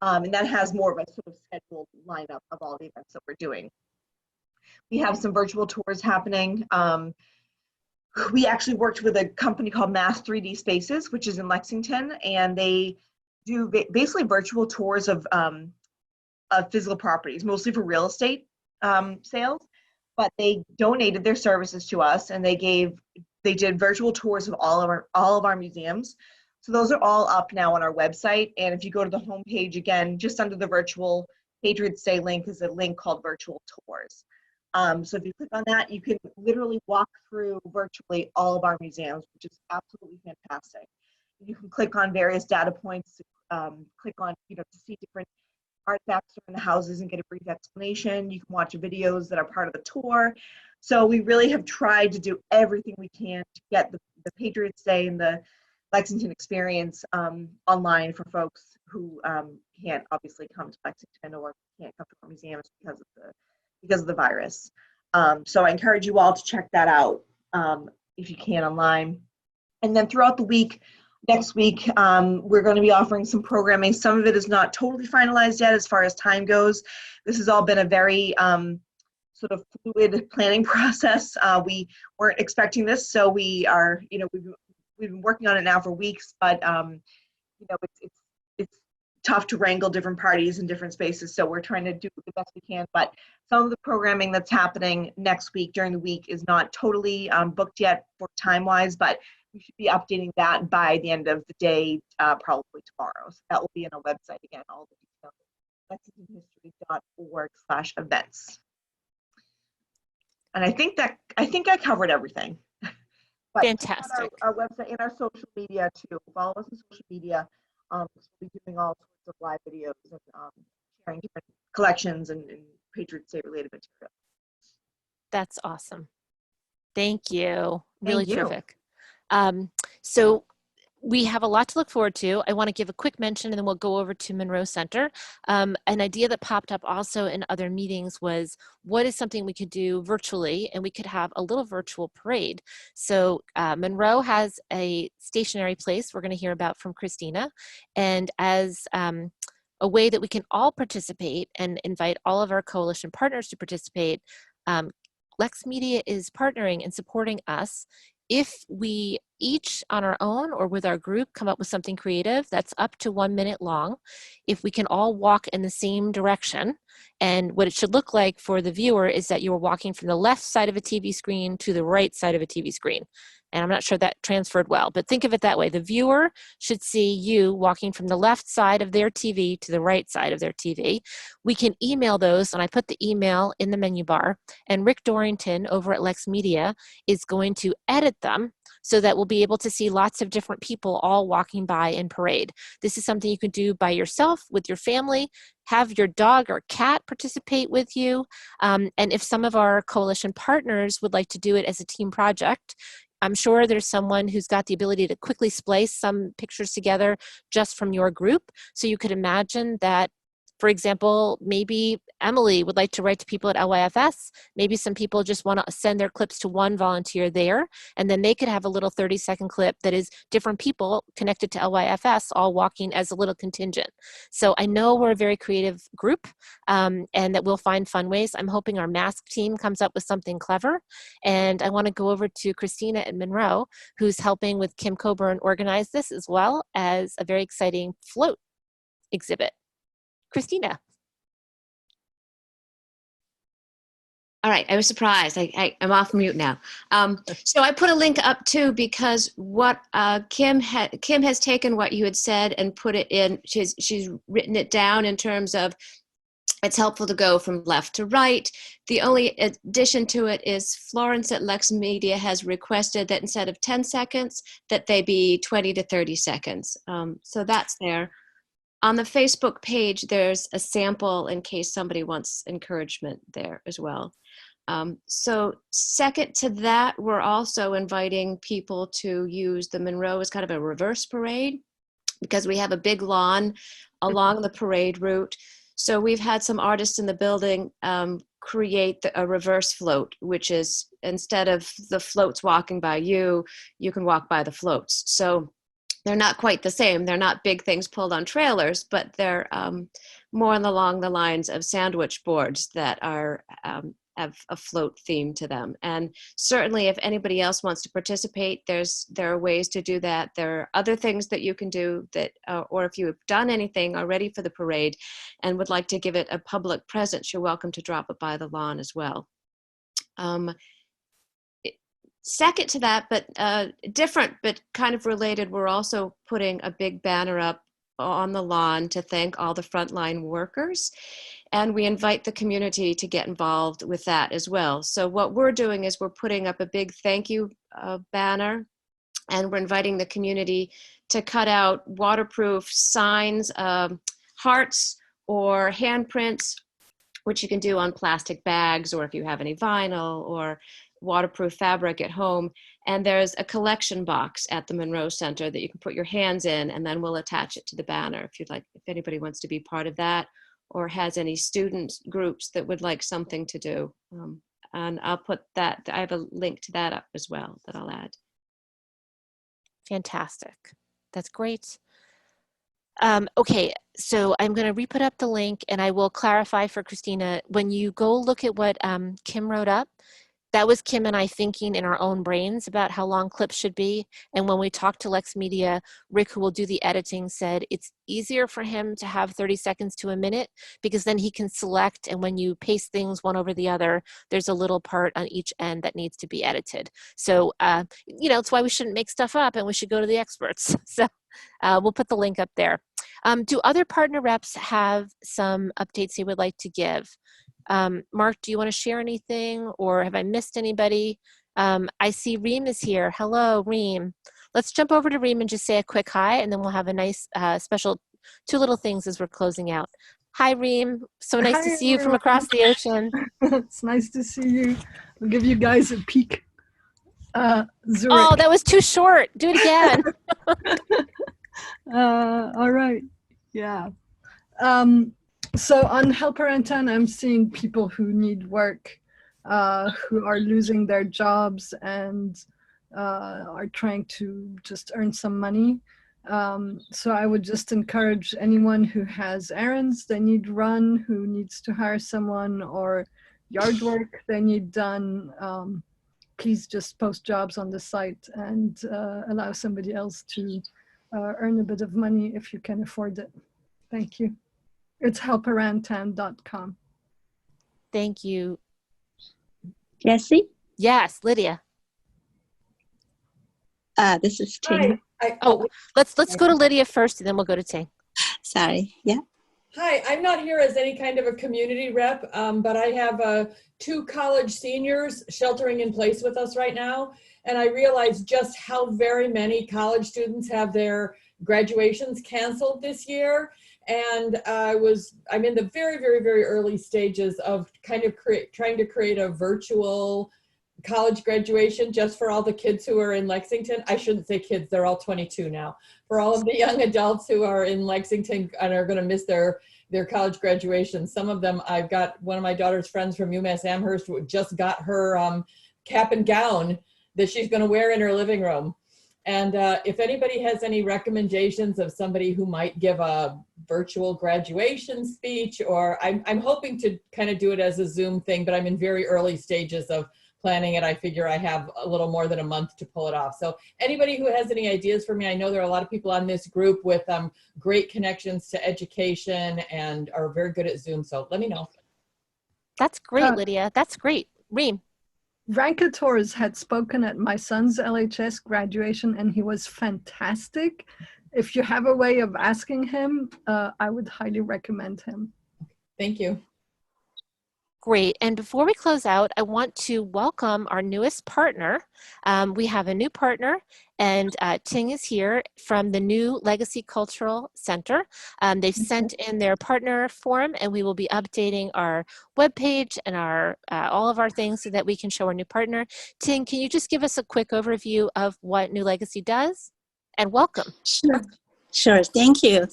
Speaker 2: And that has more of a sort of scheduled lineup of all the events that we're doing. We have some virtual tours happening. We actually worked with a company called Mass 3D Spaces, which is in Lexington, and they do basically virtual tours of physical properties, mostly for real estate sales. But they donated their services to us, and they did virtual tours of all of our museums. So those are all up now on our website. And if you go to the homepage, again, just under the virtual Patriots Day link is a link called Virtual Tours. So if you click on that, you can literally walk through virtually all of our museums, which is absolutely fantastic. You can click on various data points, click on, to see different artifacts in the houses and get a brief explanation. You can watch videos that are part of the tour. So we really have tried to do everything we can to get the Patriots Day and the Lexington experience online for folks who can't obviously come to Lexington or can't come to our museums because of the virus. So I encourage you all to check that out if you can online. And then throughout the week, next week, we're going to be offering some programming. Some of it is not totally finalized yet as far as time goes. This has all been a very sort of fluid planning process. We weren't expecting this, so we are, we've been working on it now for weeks, but it's tough to wrangle different parties in different spaces, so we're trying to do the best we can. But some of the programming that's happening next week during the week is not totally booked yet for time-wise, but we should be updating that by the end of the day, probably tomorrow. So that will be on our website again, all the details, lexingtonhistory.org/events. And I think I covered everything. But
Speaker 1: fantastic.
Speaker 2: Our website and our social media too. Follow us on social media. We'll be doing all sorts of live videos and sharing different collections and Patriots Day related material.
Speaker 1: That's awesome. Thank you. Really
Speaker 2: Thank you.
Speaker 1: terrific. So we have a lot to look forward to. I want to give a quick mention and then we'll go over to Monroe Center. An idea that popped up also in other meetings was what is something we could do virtually, and we could have a little virtual parade. So Monroe has a stationary place we're going to hear about from Christina, and as a way that we can all participate and invite all of our coalition partners to participate, LexMedia is partnering and supporting us. If we each on our own or with our group come up with something creative that's up to 1 minute long, if we can all walk in the same direction, and what it should look like for the viewer is that you're walking from the left side of a TV screen to the right side of a TV screen. And I'm not sure that transferred well, but think of it that way. The viewer should see you walking from the left side of their TV to the right side of their TV. We can email those, and I put the email in the menu bar, and Rick Dorrington over at LexMedia is going to edit them so that we'll be able to see lots of different people all walking by in parade. This is something you can do by yourself, with your family, have your dog or cat participate with you. And if some of our coalition partners would like to do it as a team project, I'm sure there's someone who's got the ability to quickly splice some pictures together just from your group. So you could imagine that For example, maybe Emily would like to write to people at LYFS. Maybe some people just want to send their clips to one volunteer there, and then they could have a little 30-second clip that is different people connected to LYFS all walking as a little contingent. So I know we're a very creative group, and that we'll find fun ways. I'm hoping our mask team comes up with something clever. And I want to go over to Christina at Monroe, who's helping with Kim Coburn organize this, as well as a very exciting float exhibit. Christina.
Speaker 12: All right, I was surprised. I'm off mute now. So I put a link up too, because what Kim has taken what you had said and put it in. She's written it down in terms of it's helpful to go from left to right. The only addition to it is Florence at LexMedia has requested that instead of 10 seconds, that they be 20 to 30 seconds. So that's there. On the Facebook page, there's a sample in case somebody wants encouragement there as well. So second to that, we're also inviting people to use the Monroe as kind of a reverse parade, because we have a big lawn along the parade route. So we've had some artists in the building create a reverse float, which is instead of the floats walking by you, you can walk by the floats. So they're not quite the same. They're not big things pulled on trailers, but they're more along the lines of sandwich boards that are have a float theme to them. And certainly if anybody else wants to participate, there are ways to do that. There are other things that you can do that, or if you have done anything already for the parade and would like to give it a public presence, you're welcome to drop it by the lawn as well. Second to that, but different, but kind of related, we're also putting a big banner up on the lawn to thank all the frontline workers. And we invite the community to get involved with that as well. So what we're doing is we're putting up a big thank you banner, and we're inviting the community to cut out waterproof signs, hearts or handprints, which you can do on plastic bags, or if you have any vinyl or waterproof fabric at home. And there's a collection box at the Monroe Center that you can put your hands in, and then we'll attach it to the banner if you'd like, if anybody wants to be part of that or has any student groups that would like something to do. And I'll put that, I have a link to that up as well that I'll add.
Speaker 1: Fantastic. That's great. Okay, so I'm going to re-put up the link, and I will clarify for Christina, when you go look at what Kim wrote up, that was Kim and I thinking in our own brains about how long clips should be. And when we talked to LexMedia, Rick, who will do the editing, said it's easier for him to have 30 seconds to a minute, because then he can select, and when you paste things one over the other, there's a little part on each end that needs to be edited. So, you know, it's why we shouldn't make stuff up and we should go to the experts. So we'll put the link up there. Do other partner reps have some updates they would like to give? Mark, do you want to share anything, or have I missed anybody? I see Reem is here. Hello, Reem. Let's jump over to Reem and just say a quick hi, and then we'll have a nice special two little things as we're closing out. Hi, Reem. So nice to see you from across the ocean.
Speaker 18: It's nice to see you. I'll give you guys a peek. Zurich.
Speaker 1: Oh, that was too short. Do it again.
Speaker 18: All right. Yeah. So on Helper Antenna, I'm seeing people who need work, who are losing their jobs and are trying to just earn some money. So I would just encourage anyone who has errands they need run, who needs to hire someone, or yard work they need done. Please just post jobs on the site and allow somebody else to earn a bit of money if you can afford it. Thank you. It's helperantan.com.
Speaker 1: Thank you.
Speaker 19: Jessie?
Speaker 1: Yes, Lydia.
Speaker 19: This is Ting.
Speaker 1: Oh, let's go to Lydia first, and then we'll go to Ting.
Speaker 19: Sorry, yeah.
Speaker 14: Hi, I'm not here as any kind of a community rep, but I have 2 college seniors sheltering in place with us right now. And I realize just how very many college students have their graduations canceled this year. And I'm in the very, very, very early stages of kind of trying to create a virtual college graduation just for all the kids who are in Lexington. I shouldn't say kids, they're all 22 now. For all of the young adults who are in Lexington and are going to miss their college graduation. Some of them, I've got one of my daughter's friends from UMass Amherst who just got her cap and gown that she's going to wear in her living room. And if anybody has any recommendations of somebody who might give a virtual graduation speech, or I'm hoping to kind of do it as a Zoom thing, but I'm in very early stages of planning it. I figure I have a little more than a month to pull it off. So anybody who has any ideas for me, I know there are a lot of people on this group with great connections to education and are very good at Zoom. So let me know.
Speaker 1: That's great, Lydia. That's great. Reem.
Speaker 18: Rankators had spoken at my son's LHS graduation, and he was fantastic. If you have a way of asking him, I would highly recommend him.
Speaker 14: Thank you.
Speaker 1: Great. And before we close out, I want to welcome our newest partner. We have a new partner, and Ting is here from the new Legacy Cultural Center. They've sent in their partner form, and we will be updating our webpage and our all of our things so that we can show our new partner. Ting, can you just give us a quick overview of what New Legacy does? And welcome.
Speaker 19: Sure, thank you.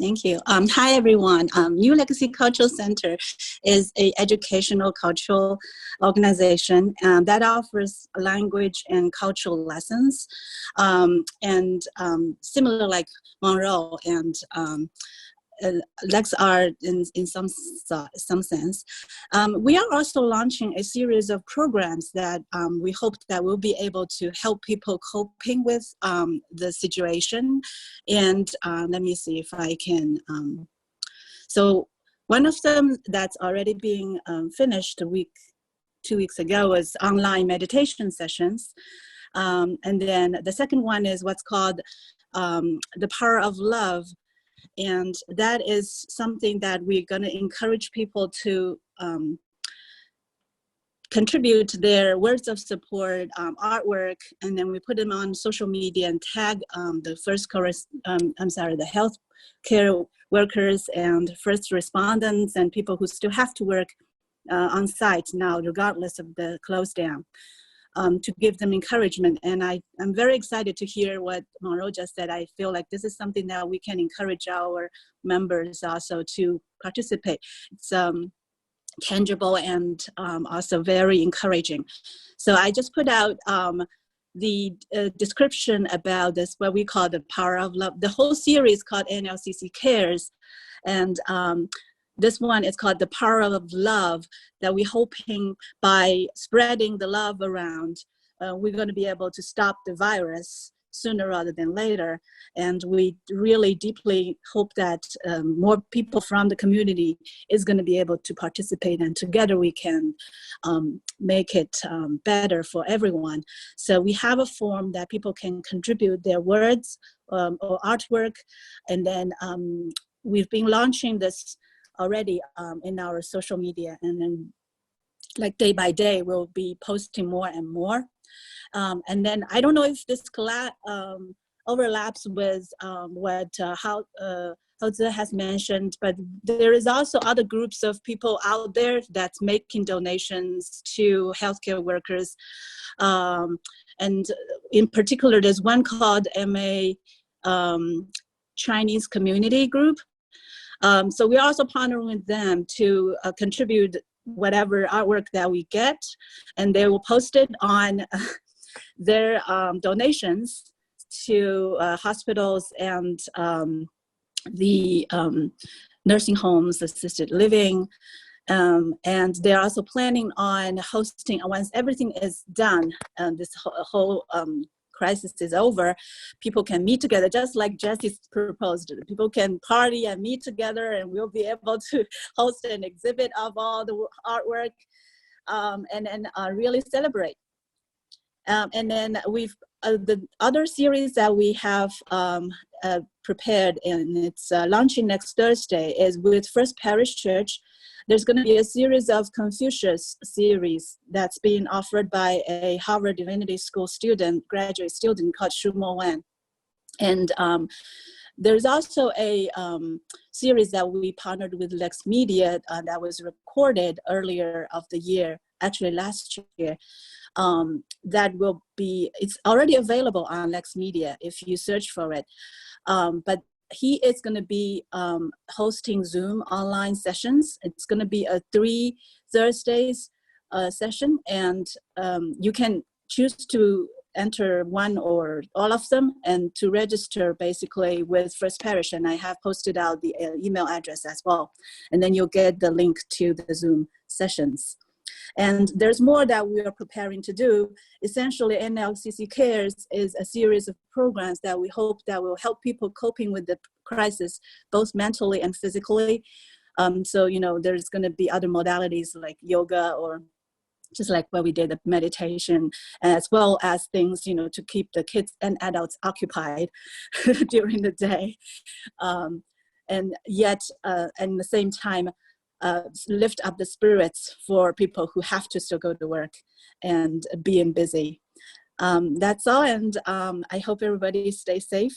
Speaker 19: Hi everyone. New Legacy Cultural Center is an educational cultural organization that offers language and cultural lessons, and similar like Monroe and Lex are in some sense. We are also launching a series of programs that we hope that will be able to help people coping with the situation. And let me see if I can. So one of them that's already being finished 2 weeks ago was online meditation sessions. And then the second one is what's called the Power of Love. And that is something that we're going to encourage people to contribute their words of support, artwork, and then we put them on social media and tag the health care workers and first responders and people who still have to work on site now, regardless of the close down. To give them encouragement. And I'm very excited to hear what Monroe just said. I feel like this is something that we can encourage our members also to participate. It's tangible and also very encouraging. So I just put out the description about this, what we call the Power of Love. The whole series called NLCC Cares. And this one is called the Power of Love, that we're hoping by spreading the love around, we're going to be able to stop the virus sooner rather than later. And we really deeply hope that more people from the community is going to be able to participate, and together we can make it better for everyone. So we have a form that people can contribute their words or artwork. And then we've been launching this already in our social media, and then like day by day we'll be posting more and more. And then I don't know if this overlaps with what Jose has mentioned, but there is also other groups of people out there that's making donations to healthcare workers. And in particular, there's one called MA Chinese Community Group. So we're also partnering with them to contribute whatever artwork that we get, and they will post it on their donations to hospitals and the nursing homes, assisted living. And they're also planning on hosting, once everything is done, this whole crisis is over, people can meet together, just like Jessie proposed. People can party and meet together, and we'll be able to host an exhibit of all the artwork, and then really celebrate. And then we've the other series that we have prepared, and it's launching next Thursday, is with First Parish Church. There's going to be a series of Confucius series that's being offered by a Harvard Divinity School graduate student called Shu Mo Wan. And there's also a series that we partnered with LexMedia that was recorded earlier of the year, actually last year, that will be, it's already available on LexMedia if you search for it. But he is going to be hosting Zoom online sessions. It's going to be a 3 Thursdays session, and you can choose to enter one or all of them, and to register basically with First Parish. And I have posted out the email address as well. And then you'll get the link to the Zoom sessions. And there's more that we are preparing to do. Essentially, NLCC Cares is a series of programs that we hope that will help people coping with the crisis, both mentally and physically. So, you know, there's going to be other modalities like yoga, or just like what we did, the meditation, as well as things, you know, to keep the kids and adults occupied during the day. And yet, at the same time, lift up the spirits for people who have to still go to work and being busy. That's all, and I hope everybody stays safe.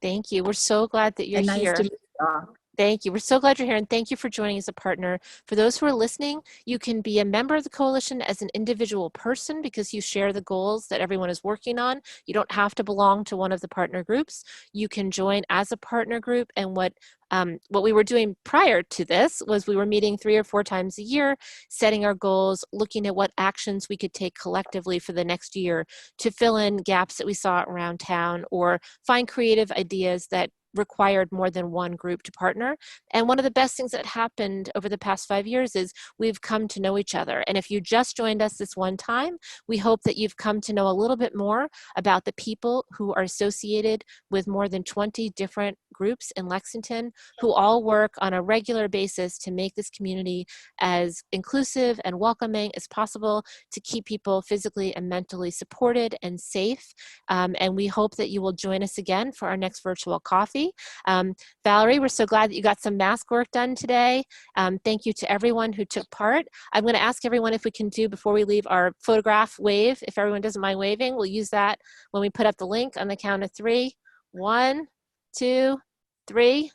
Speaker 1: Thank you. We're so glad that you're
Speaker 19: and
Speaker 1: here.
Speaker 19: Nice to meet you all.
Speaker 1: Thank you. We're so glad you're here, and thank you for joining as a partner. For those who are listening, you can be a member of the coalition as an individual person because you share the goals that everyone is working on. You don't have to belong to one of the partner groups. You can join as a partner group, and what we were doing prior to this was we were meeting 3 or 4 times a year, setting our goals, looking at what actions we could take collectively for the next year to fill in gaps that we saw around town, or find creative ideas that required more than one group to partner. And one of the best things that happened over the past 5 years is we've come to know each other. And if you just joined us this one time, we hope that you've come to know a little bit more about the people who are associated with more than 20 different groups in Lexington, who all work on a regular basis to make this community as inclusive and welcoming as possible, to keep people physically and mentally supported and safe. And we hope that you will join us again for our next virtual coffee. Valerie, we're so glad that you got some mask work done today. Thank you to everyone who took part. I'm going to ask everyone if we can do, before we leave, our photograph wave. If everyone doesn't mind waving, we'll use that when we put up the link on the count of 3. 1, 2, 3.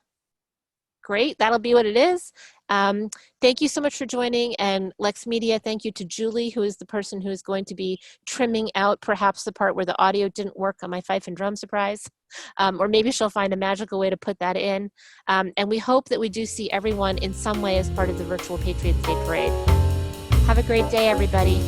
Speaker 1: Great, that'll be what it is. Thank you so much for joining, and LexMedia, thank you to Julie, who is the person who is going to be trimming out perhaps the part where the audio didn't work on my fife and drum surprise. Or maybe she'll find a magical way to put that in. And we hope that we do see everyone in some way as part of the virtual Patriots Day Parade. Have a great day, everybody.